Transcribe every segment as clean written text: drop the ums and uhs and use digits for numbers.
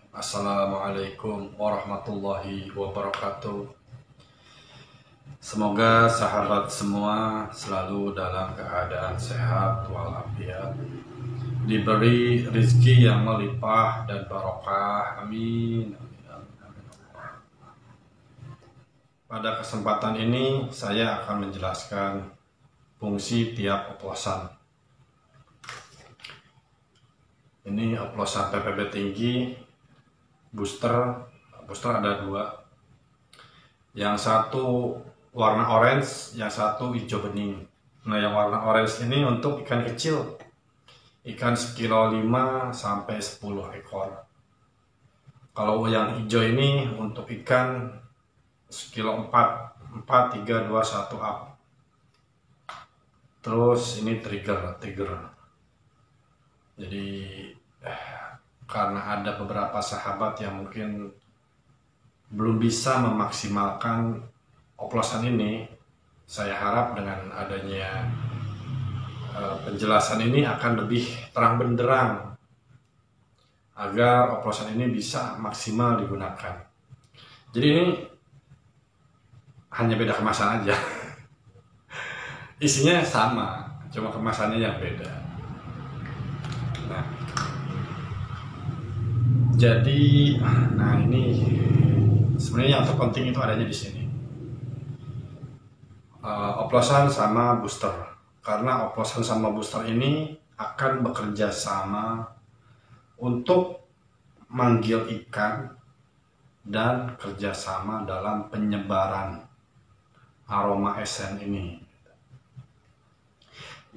Assalamualaikum warahmatullahi wabarakatuh. Semoga sahabat semua selalu dalam keadaan sehat walafiat, diberi rezeki yang melimpah dan barokah. Amin. Pada kesempatan ini saya akan menjelaskan fungsi tiap oplosan. Ini oplosan PPB tinggi booster ada dua, yang satu warna orange, yang satu hijau bening. Nah, yang warna orange ini untuk ikan kecil, ikan sekilo 5 sampai 10 ekor. Kalau yang hijau ini untuk ikan sekilo 4 3 2 1 up. Terus ini trigger. Jadi karena ada beberapa sahabat yang mungkin belum bisa memaksimalkan oplosan ini, saya harap dengan adanya penjelasan ini akan lebih terang benderang agar oplosan ini bisa maksimal digunakan. Jadi ini hanya beda kemasan aja. Isinya sama, cuma kemasannya yang beda. Nah, jadi, ini sebenarnya yang terpenting itu adanya di sini. Oplosan sama booster. Karena oplosan sama booster ini akan bekerja sama untuk manggil ikan dan kerjasama dalam penyebaran aroma esen ini.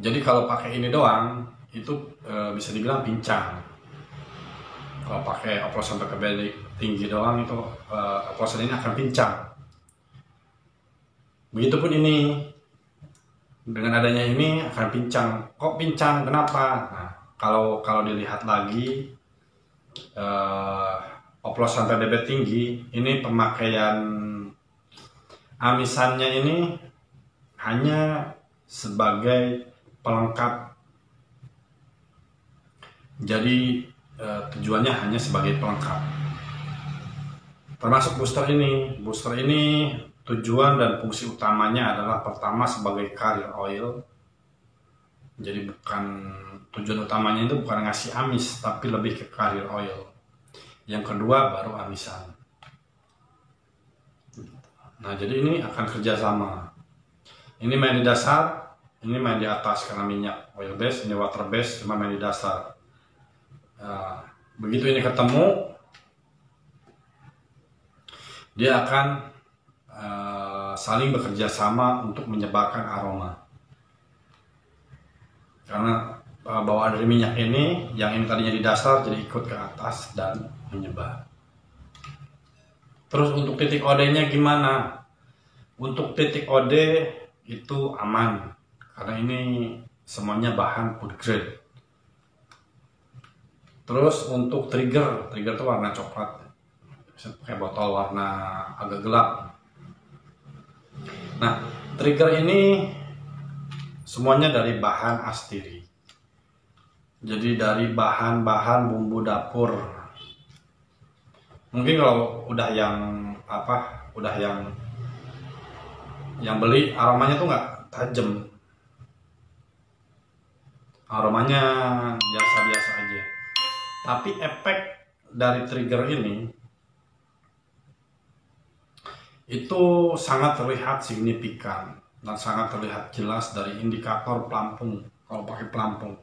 Jadi kalau pakai ini doang, itu bisa dibilang pincang. Kalau pakai oplosan PPB tinggi doang itu oplosan ini akan pincang. Begitupun ini, dengan adanya ini akan pincang. Kok pincang? Kenapa? Nah, kalau dilihat lagi oplosan PPB tinggi ini pemakaian amisannya ini hanya sebagai pelengkap. Jadi tujuannya hanya sebagai pelengkap. Termasuk booster ini. Booster ini tujuan dan fungsi utamanya adalah pertama sebagai carrier oil. Jadi tujuan utamanya itu bukan ngasih amis, tapi lebih ke carrier oil. Yang kedua baru amisan. Nah, jadi ini akan kerjasama. Ini main di dasar, ini main di atas karena minyak oil base, ini water base, cuma main di dasar. Begitu ini ketemu, dia akan saling bekerja sama untuk menyebarkan aroma. Karena bawaan dari minyak ini, yang ini tadinya di dasar jadi ikut ke atas dan menyebar. Terus untuk titik OD-nya gimana? Untuk titik OD itu aman, karena ini semuanya bahan food grade. Terus untuk trigger itu warna coklat, bisa pakai botol warna agak gelap. Nah, trigger ini semuanya dari bahan astiri. Jadi dari bahan-bahan bumbu dapur. Mungkin kalau udah yang beli, aromanya tuh nggak tajam. Aromanya biasa-biasa aja. Tapi efek dari trigger ini itu sangat terlihat signifikan dan sangat terlihat jelas dari indikator pelampung kalau pakai pelampung.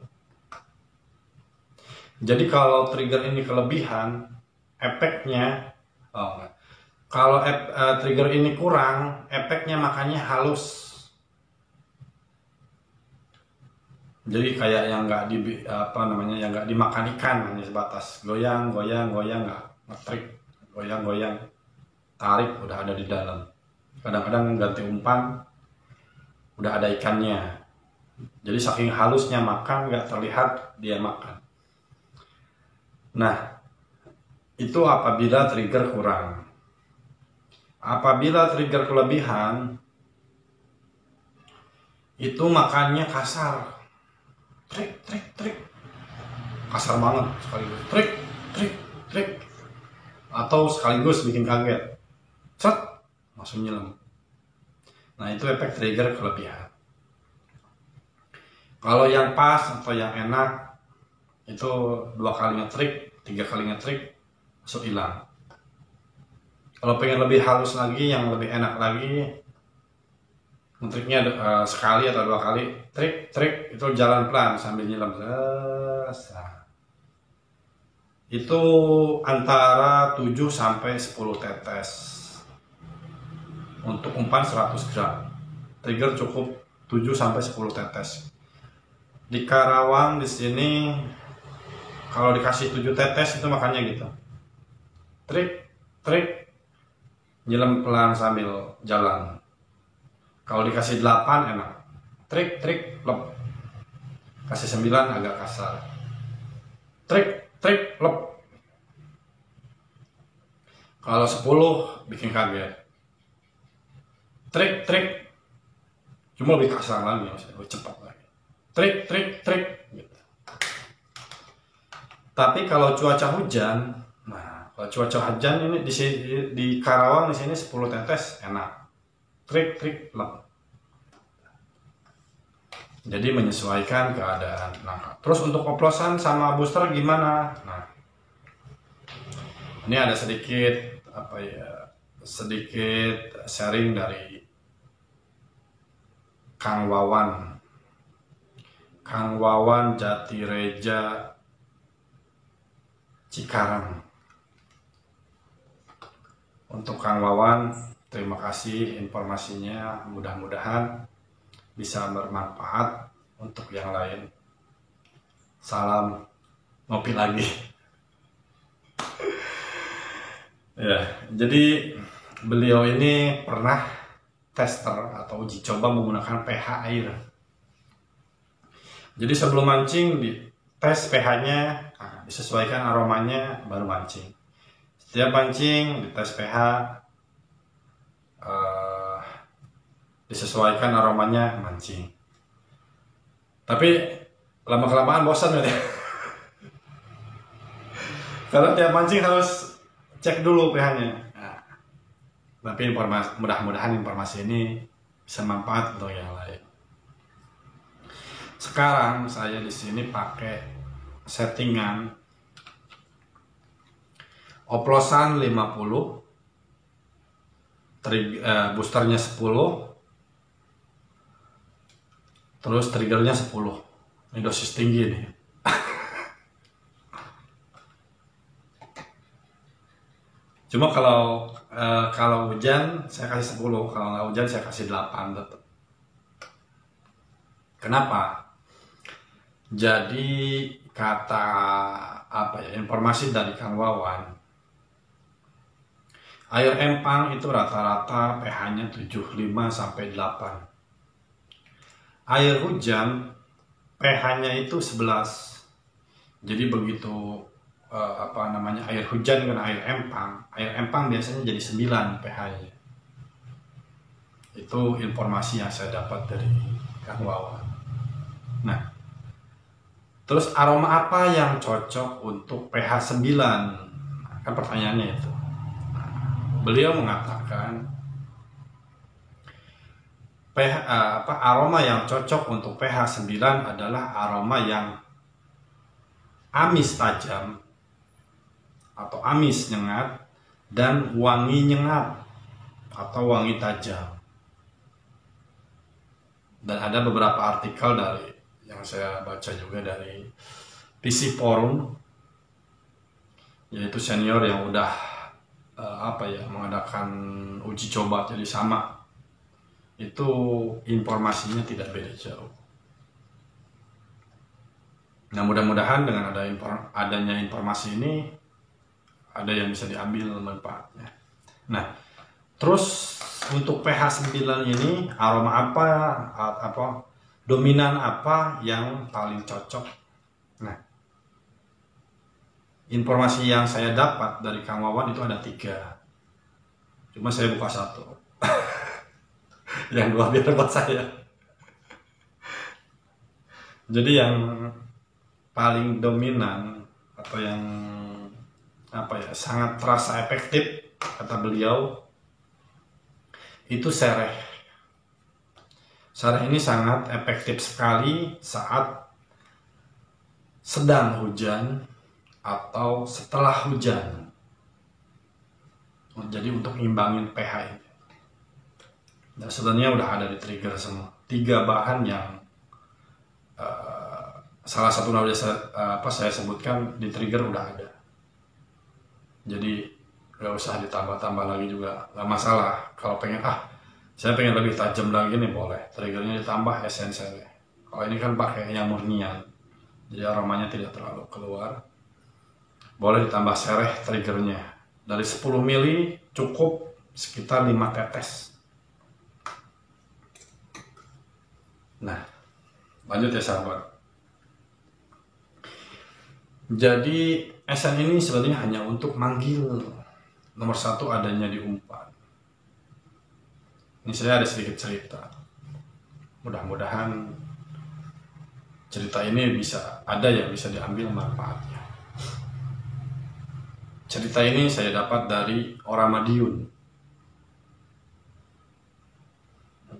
Jadi kalau trigger ini kelebihan, efeknya kalau trigger ini kurang, efeknya makanya halus. Jadi kayak yang nggak dimakan ikan, hanya sebatas goyang, nggak ngetrik, goyang, tarik udah ada di dalam. Kadang-kadang ganti umpan, udah ada ikannya. Jadi saking halusnya makan, nggak terlihat dia makan. Nah, itu apabila trigger kurang. Apabila trigger kelebihan, itu makannya kasar. Trik, kasar banget sekali. Trik. atau sekaligus bikin kaget, cet, langsung nyelam. Nah itu efek trigger kelebihan. Kalau yang pas atau yang enak itu 2 kali ngetrik, 3 kali ngetrik langsung hilang. Kalau pengen lebih halus lagi, yang lebih enak lagi, ngetriknya sekali atau 2 kali, trik itu jalan pelan sambil nyelam. Itu antara 7 sampai 10 tetes untuk umpan 100 gram. Trigger cukup 7 sampai 10 tetes. Di Karawang di sini kalau dikasih 7 tetes itu makannya gitu. Trik nyelam pelan sambil jalan. Kalau dikasih 8 enak. Trik lep. Kasih 9 agak kasar. Trik lep. Kalau 10 bikin kaget. Trik cuma lebih kasar lagi, lebih cepat lagi. Trik gitu. Tapi kalau cuaca hujan, nah kalau cuaca hujan ini di Karawang di sini 10 tetes enak. Trik lep. Jadi menyesuaikan keadaan. Nah, terus untuk oplosan sama booster gimana? Nah, ini ada sedikit sharing dari Kang Wawan Jatireja Cikarang. Untuk Kang Wawan, terima kasih informasinya, mudah-mudahan bisa bermanfaat untuk yang lain. Salam ngopi lagi. Ya, jadi beliau ini pernah tester atau uji coba menggunakan pH air. Jadi sebelum mancing dites pH-nya, disesuaikan aromanya baru mancing. Setiap mancing dites pH, disesuaikan aromanya mancing. Tapi lama-kelamaan bosan ya. Karena tiap mancing harus cek dulu pH-nya. Nah, tapi mudah-mudahan informasi ini bisa manfaat untuk yang lain. Sekarang saya di sini pakai settingan oplosan 50, boosternya 10, terus triggernya 10. Ini dosis tinggi nih. Cuma kalau hujan saya kasih 10, kalau nggak hujan saya kasih 8 tetap. Kenapa? Jadi kata informasi dari Kang Wawan, air empang itu rata-rata pH-nya 7,5 sampai 8. Air hujan pH-nya itu 11. Jadi begitu air hujan dengan air empang biasanya jadi 9 pH-nya. Itu informasi yang saya dapat dari Kang Wawan. Nah, terus aroma apa yang cocok untuk pH 9? Kan pertanyaannya itu. Beliau mengatakan aroma yang cocok untuk pH 9 adalah aroma yang amis tajam atau amis nyengat dan wangi nyengat atau wangi tajam. Dan ada beberapa artikel yang saya baca juga dari PC Forum, yaitu senior yang udah mengadakan uji coba jadi sama. Itu informasinya tidak beda jauh. Nah, mudah-mudahan dengan adanya informasi ini ada yang bisa diambil manfaatnya. Nah, terus untuk pH 9 ini aroma dominan apa yang paling cocok? Nah, informasi yang saya dapat dari Kang Wawan itu ada 3. Cuma saya buka 1. Yang 2 biar buat saya. Jadi yang paling dominan atau yang sangat terasa efektif, kata beliau, itu sereh. Sereh ini sangat efektif sekali saat sedang hujan atau setelah hujan. Jadi untuk ngimbangin pH ini. Nah, sebenarnya udah ada di trigger semua. 3 bahan yang salah satu udah saya sebutkan di trigger udah ada. Jadi nggak usah ditambah-tambah lagi juga, nggak masalah. Kalau pengen saya pengen lebih tajam lagi nih, boleh triggernya ditambah esensialnya. Kalau ini kan pakai yang murnian, jadi aromanya tidak terlalu keluar. Boleh ditambah sereh triggernya. Dari 10 ml cukup sekitar 5 tetes. Nah, lanjut ya sahabat. Jadi esen ini sebenarnya hanya untuk manggil. Nomor 1 adanya di umpan. Ini saya ada sedikit cerita. Mudah-mudahan cerita ini bisa diambil manfaatnya. Cerita ini saya dapat dari orang Madiun.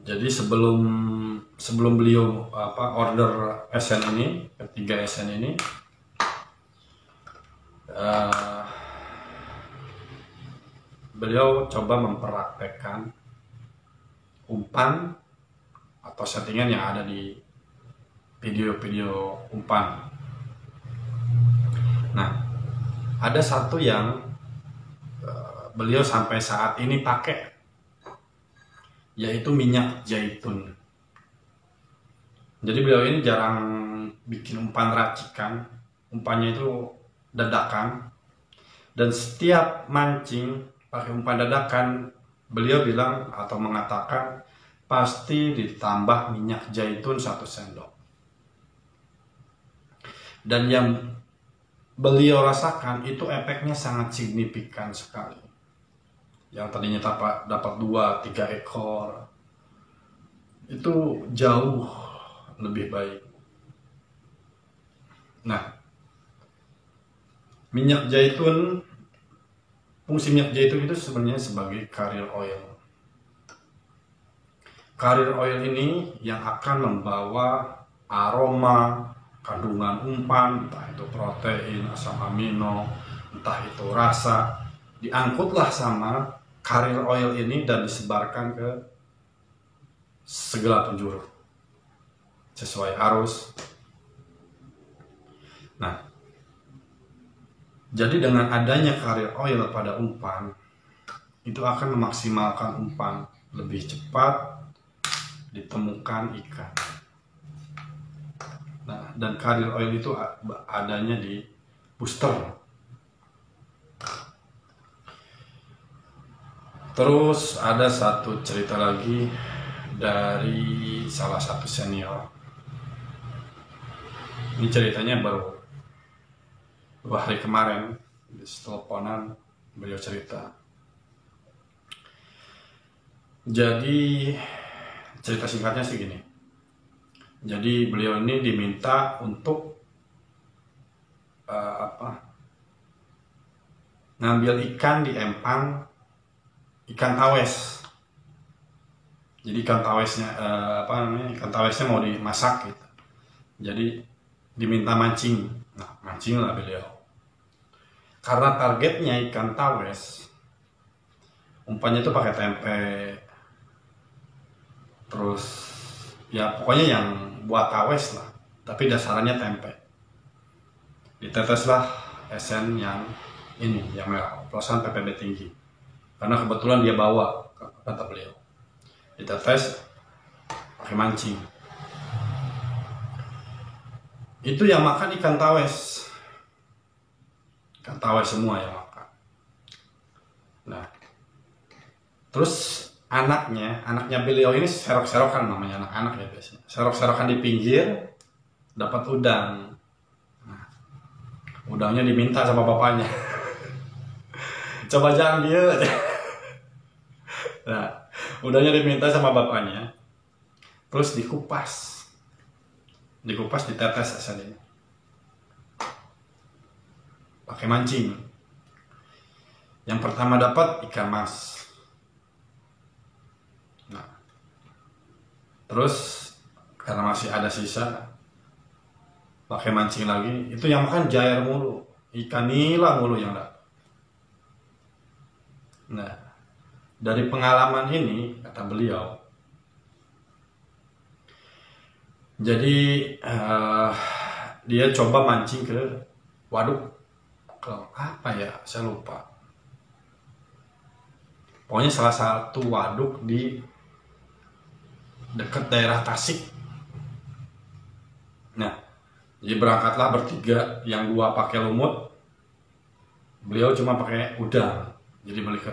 Jadi sebelum beliau order esen ini, ketiga esen ini, beliau coba mempraktekkan umpan atau settingan yang ada di video-video umpan. Nah, ada satu yang beliau sampai saat ini pakai, yaitu minyak zaitun. Jadi beliau ini jarang bikin umpan racikan, umpannya itu dadakan, dan setiap mancing pakai umpan dadakan, beliau bilang atau mengatakan pasti ditambah minyak zaitun 1 sendok. Dan yang beliau rasakan itu efeknya sangat signifikan sekali. Yang tadinya dapat 2-3 ekor, itu jauh lebih baik. Nah, minyak zaitun, fungsi minyak zaitun itu sebenarnya sebagai carrier oil. Carrier oil ini yang akan membawa aroma, kandungan umpan, entah itu protein, asam amino, entah itu rasa, diangkutlah sama carrier oil ini dan disebarkan ke segala penjuru sesuai arus. Nah, jadi dengan adanya carrier oil pada umpan, itu akan memaksimalkan umpan, lebih cepat ditemukan ikan. Nah, dan carrier oil itu adanya di booster. Terus ada satu cerita lagi dari salah satu senior. Ini ceritanya baru 2 hari kemarin, di teleponan beliau cerita. Jadi cerita singkatnya sih gini. Jadi beliau ini diminta untuk ngambil ikan di empang ikan tawes. Jadi ikan tawesnya ikan tawesnya mau dimasak gitu. Jadi diminta mancing. Nah, mancing lah beliau. Karena targetnya ikan tawes, umpannya itu pakai tempe. Terus ya pokoknya yang buat tawes lah, tapi dasarannya tempe. Diteteslah esen yang ini, yang merah, oplosan PPB tinggi. Karena kebetulan dia bawa, kata beliau. Ditetes pakai mancing. Itu yang makan ikan tawes. Ikan tawes semua yang makan. Nah, terus anaknya beliau ini serok-serokan, namanya anak-anak ya biasanya. Serok-serokan di pinggir, dapat udang. Nah, udangnya diminta sama bapaknya. Coba jangan dia. Nah, udangnya diminta sama bapaknya. Terus dikupas. Ditetes asalnya. Pakai mancing. Yang pertama dapat ikan mas. Nah, terus karena masih ada sisa, pakai mancing lagi. Itu yang makan jair mulu, ikan nila mulu yang dapat. Nah, dari pengalaman ini, kata beliau, jadi dia coba mancing ke waduk, kalau apa ya, saya lupa. Pokoknya salah satu waduk di dekat daerah Tasik. Nah, jadi berangkatlah bertiga, yang 2 pakai lumut, beliau cuma pakai udang. Jadi beli ke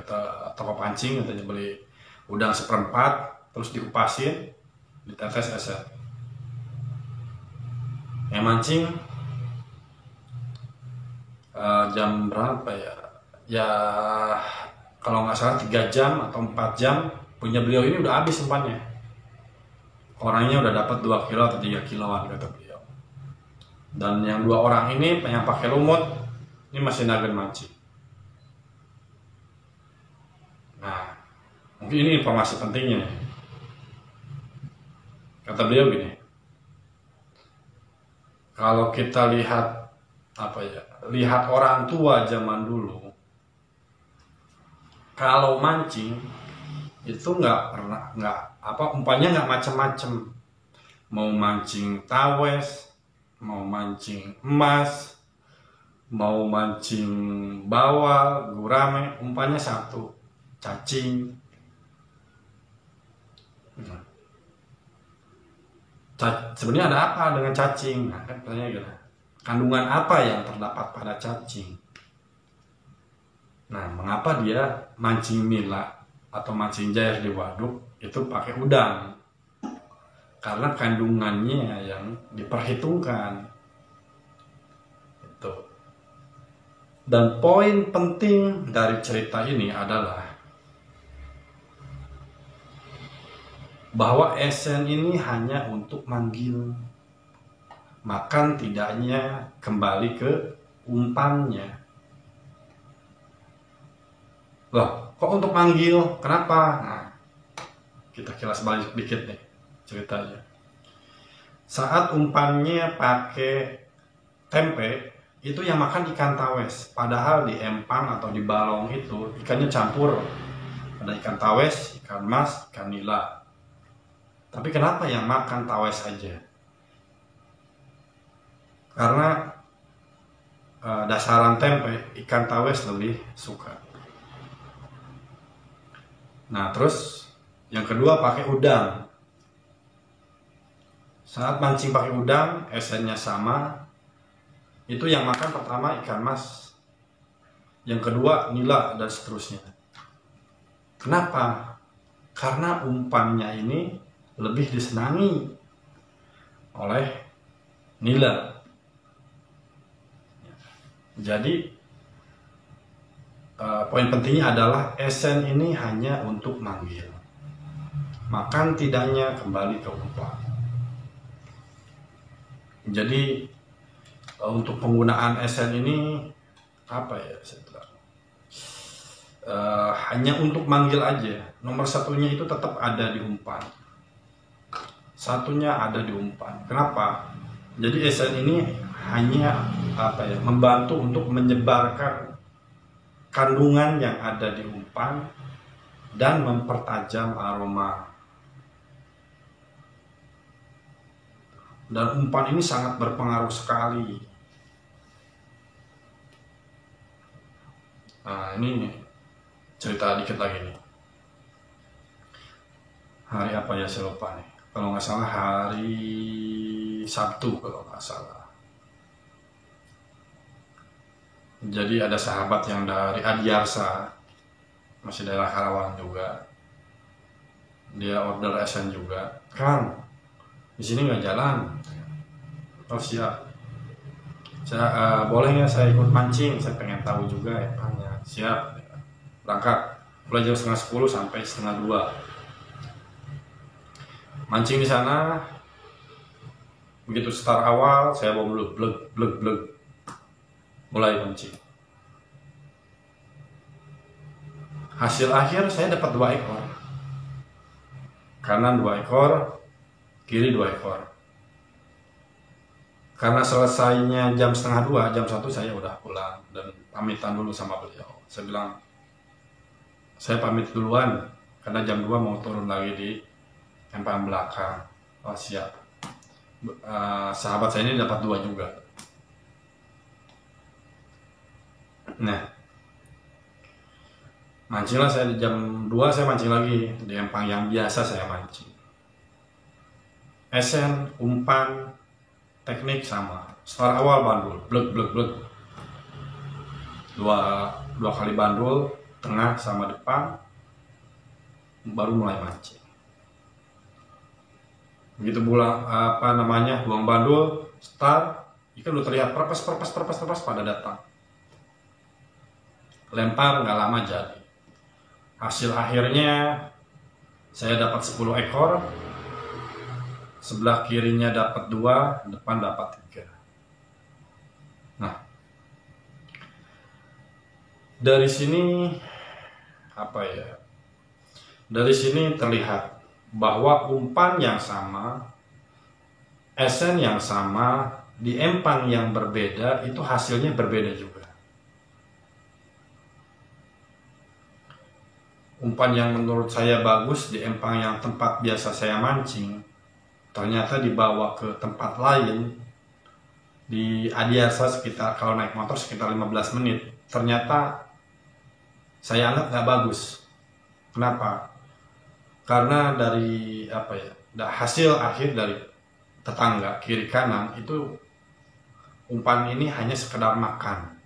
toko pancing, katanya beli udang 1/4, terus dikupasin, ditetes es. Yang mancing jam berapa ya? Ya kalau nggak salah 3 jam atau 4 jam, punya beliau ini udah habis umpannya. Orangnya udah dapat 2 kilo atau 3 kiloan, kata beliau. Dan yang 2 orang ini yang pakai lumut, ini masih nagen mancing. Nah, mungkin ini informasi pentingnya. Kata beliau gini, kalau kita lihat lihat orang tua zaman dulu, kalau mancing itu umpannya nggak macem-macem. Mau mancing tawes, mau mancing emas, mau mancing bawal, gurame, umpannya satu, cacing. Sebenarnya ada apa dengan cacing? Nah, kan pertanyaannya gitu. Kandungan apa yang terdapat pada cacing? Nah, mengapa dia mancing nila atau mancing jair di waduk itu pakai udang? Karena kandungannya yang diperhitungkan. Itu. Dan poin penting dari cerita ini adalah bahwa esen ini hanya untuk manggil, makan tidaknya kembali ke umpannya. Loh, kok untuk manggil? Kenapa? Nah, kita kilas balik dikit nih ceritanya. Saat umpannya pakai tempe, itu yang makan ikan tawes. Padahal di empang atau di balong itu ikannya campur. Ada ikan tawes, ikan mas, ikan nila. Tapi kenapa yang makan tawes aja? Karena dasaran tempe, ikan tawes lebih suka. Nah, terus yang kedua pakai udang. Saat mancing pakai udang, esennya sama. Itu yang makan pertama ikan mas, yang kedua nila, dan seterusnya. Kenapa? Karena umpannya ini lebih disenangi oleh nila. Jadi poin pentingnya adalah esen ini hanya untuk manggil, makan tidaknya kembali ke umpan. Jadi untuk penggunaan esen ini hanya untuk manggil aja. Nomor satunya itu tetap ada di umpan. Satunya ada di umpan. Kenapa? Jadi esen ini hanya membantu untuk menyebarkan kandungan yang ada di umpan dan mempertajam aroma. Dan umpan ini sangat berpengaruh sekali. Nah, ini cerita dikit lagi nih. Hari apa ya, saya lupa nih. Kalau nggak salah hari Sabtu kalau nggak salah. Jadi ada sahabat yang dari Adiarsa, masih daerah Karawang juga. Dia order esen juga. Kang, di sini nggak jalan. Oh siap. Saya boleh nggak saya ikut mancing? Saya pengen tahu juga ya. Siap. Berangkat. Mulai jam 11:30 sampai 11:30. Mancing di sana. Begitu start awal, saya bawa dulu bleg. Mulai mancing. Hasil akhir saya dapat 2 ekor. Kanan 2 ekor, kiri 2 ekor. Karena selesainya jam setengah 2, jam 1 saya udah pulang dan pamitan dulu sama beliau. Saya bilang, saya pamit duluan karena jam 2 mau turun lagi di empang belakang. Oh siap. Sahabat saya ini dapat 2 juga. Nah, mancinglah saya di jam 2, saya mancing lagi di empang yang biasa saya mancing. Esen, umpan, teknik sama. Start awal bandul, blek blek blek. Dua kali bandul, tengah sama depan, baru mulai mancing. Begitu buang buang bandul, start, ikan udah terlihat perpes pada datang. Lempar nggak lama jadi. Hasil akhirnya saya dapat 10 ekor, sebelah kirinya dapat 2, depan dapat 3. Nah, dari sini dari sini terlihat bahwa umpan yang sama, esen yang sama, di empang yang berbeda itu hasilnya berbeda juga. Umpan yang menurut saya bagus di empang yang tempat biasa saya mancing, ternyata dibawa ke tempat lain di Adiasa sekitar, kalau naik motor sekitar 15 menit, ternyata saya anggap nggak bagus. Kenapa? Karena dari hasil akhir dari tetangga kiri kanan itu umpan ini hanya sekedar makan,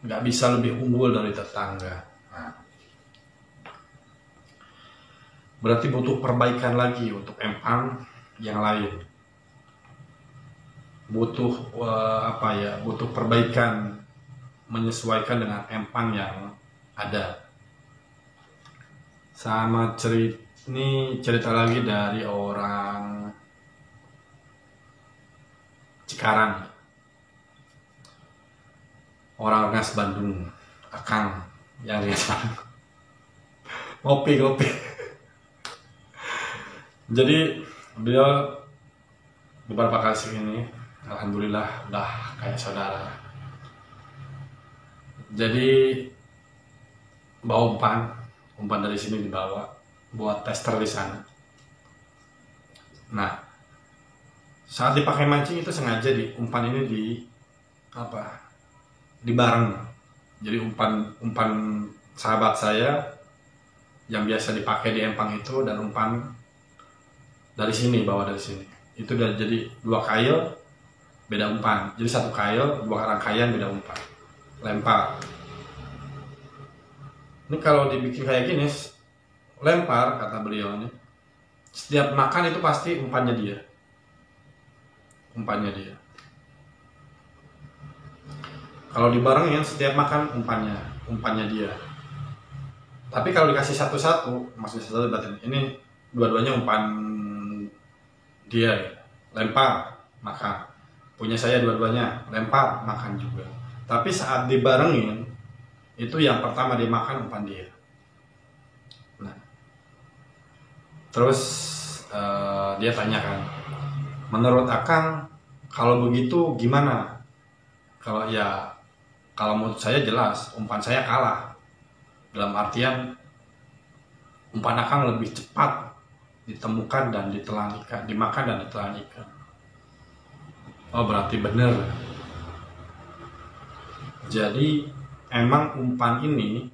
nggak bisa lebih unggul dari tetangga. Nah, berarti butuh perbaikan lagi untuk empang yang lain. Butuh butuh perbaikan menyesuaikan dengan empang yang ada. Sama cerita lagi dari orang Cikarang, orang Rengas Bandung, Akang yang Rengas Bandung. Ngopi. Jadi beliau beberapa kali segini, alhamdulillah udah kayak saudara. Jadi bawa umpan dari sini dibawa buat tester di sana. Nah, saat dipakai mancing itu sengaja umpan ini dibareng. Jadi umpan sahabat saya yang biasa dipakai di empang itu dan umpan dari sini, bawa dari sini. Itu udah jadi 2 kail beda umpan. Jadi 1 kail, 2 rangkaian beda umpan. Lempar. Ini kalau dibikin kayak gini, lempar kata beliau ini, setiap makan itu pasti umpannya dia. Kalau dibarengin setiap makan umpannya dia. Tapi kalau dikasih satu-satu, maksudnya satu berarti ini dua-duanya umpan dia, lempar makan. Punya saya dua-duanya lempar makan juga. Tapi saat dibarengin itu yang pertama dimakan umpan dia. Nah, terus dia tanyakan, menurut Akang kalau begitu gimana? Kalau menurut saya jelas umpan saya kalah. Dalam artian umpan Akang lebih cepat ditemukan dan ditelan ikan, dimakan dan ditelan ikan. Oh, berarti benar. Jadi emang umpan ini,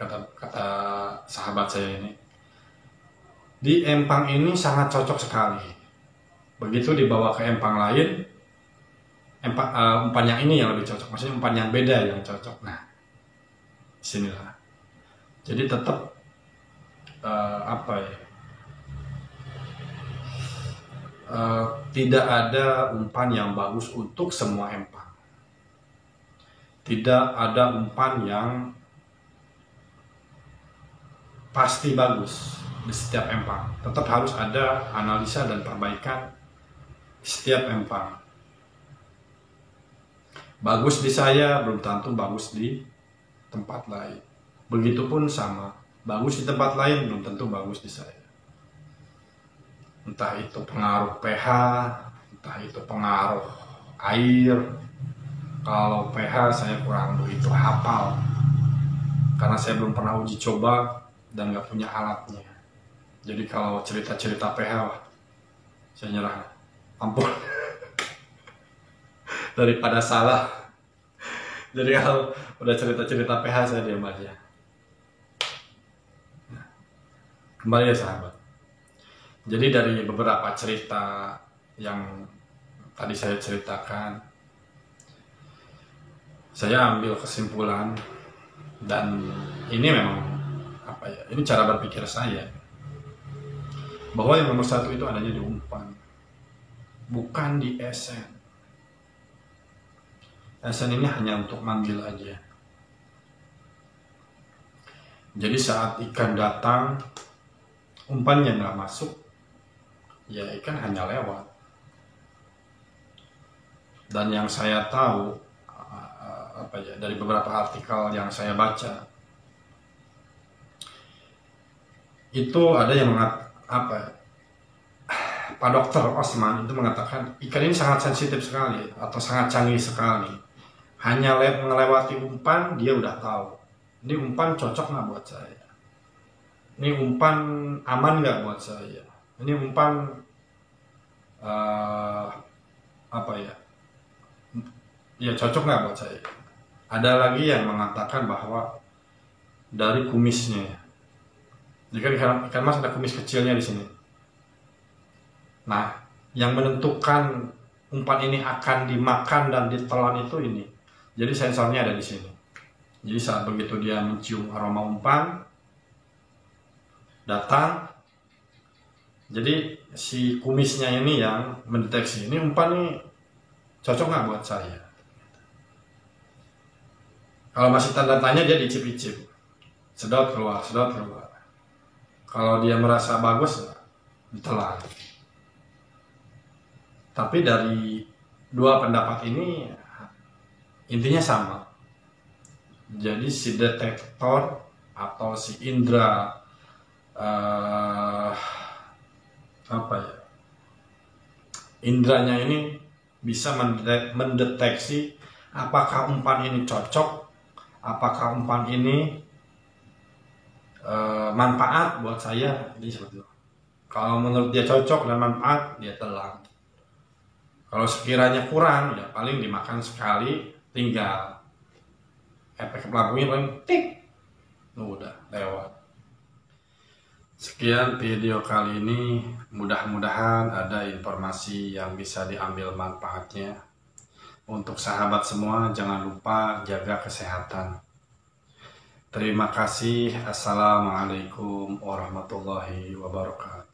kata sahabat saya ini, di empang ini sangat cocok sekali. Begitu dibawa ke empang lain, umpan yang ini yang lebih cocok, maksudnya umpan yang beda yang cocok. Nah, disinilah. Jadi tetap tidak ada umpan yang bagus untuk semua empang. Tidak ada umpan yang pasti bagus di setiap empang. Tetap harus ada analisa dan perbaikan setiap empang. Bagus di saya belum tentu bagus di tempat lain. Begitupun sama, bagus di tempat lain belum tentu bagus di saya. Entah itu pengaruh pH, entah itu pengaruh air. Kalau pH saya kurang begitu hafal, karena saya belum pernah uji coba dan nggak punya alatnya. Jadi kalau cerita-cerita pH, saya nyerah, ampun. Daripada salah. Jadi kalau udah cerita-cerita pH saya diam aja. Kembali ya sahabat. Jadi dari beberapa cerita yang tadi saya ceritakan, saya ambil kesimpulan, dan ini memang ini cara berpikir saya, bahwa yang nomor satu itu adanya di umpan, bukan di esen. Esen ini hanya untuk manggil aja. Jadi saat ikan datang, umpannya nggak masuk, ya ikan hanya lewat. Dan yang saya tahu, dari beberapa artikel yang saya baca, itu ada yang Pak Dokter Osman itu mengatakan ikan ini sangat sensitif sekali atau sangat canggih sekali. Hanya melewati umpan dia udah tahu, ini umpan cocok nggak buat saya, ini umpan aman nggak buat saya, ini umpan ya cocok nggak buat saya. Ada lagi yang mengatakan bahwa dari kumisnya, jadi ikan mas ada kumis kecilnya di sini. Nah, yang menentukan umpan ini akan dimakan dan ditelan itu ini. Jadi sensornya ada di sini. Jadi saat begitu dia mencium aroma umpan datang, jadi si kumisnya ini yang mendeteksi ini umpan ini cocok nggak buat saya. Kalau masih tanda tanya dia dicip-icip, sedot keluar, sedot keluar. Kalau dia merasa bagus, ditelan. Tapi dari dua pendapat ini intinya sama. Jadi si detektor atau si indera indranya ini bisa mendeteksi apakah umpan ini cocok, apakah umpan ini manfaat buat saya. Jadi seperti itu. Kalau menurut dia cocok dan manfaat, dia telan. Kalau sekiranya kurang, ya paling dimakan sekali, tinggal efek pelakunya paling tik, udah lewat. Sekian video kali ini, mudah-mudahan ada informasi yang bisa diambil manfaatnya. Untuk sahabat semua, jangan lupa jaga kesehatan. Terima kasih. Assalamualaikum warahmatullahi wabarakatuh.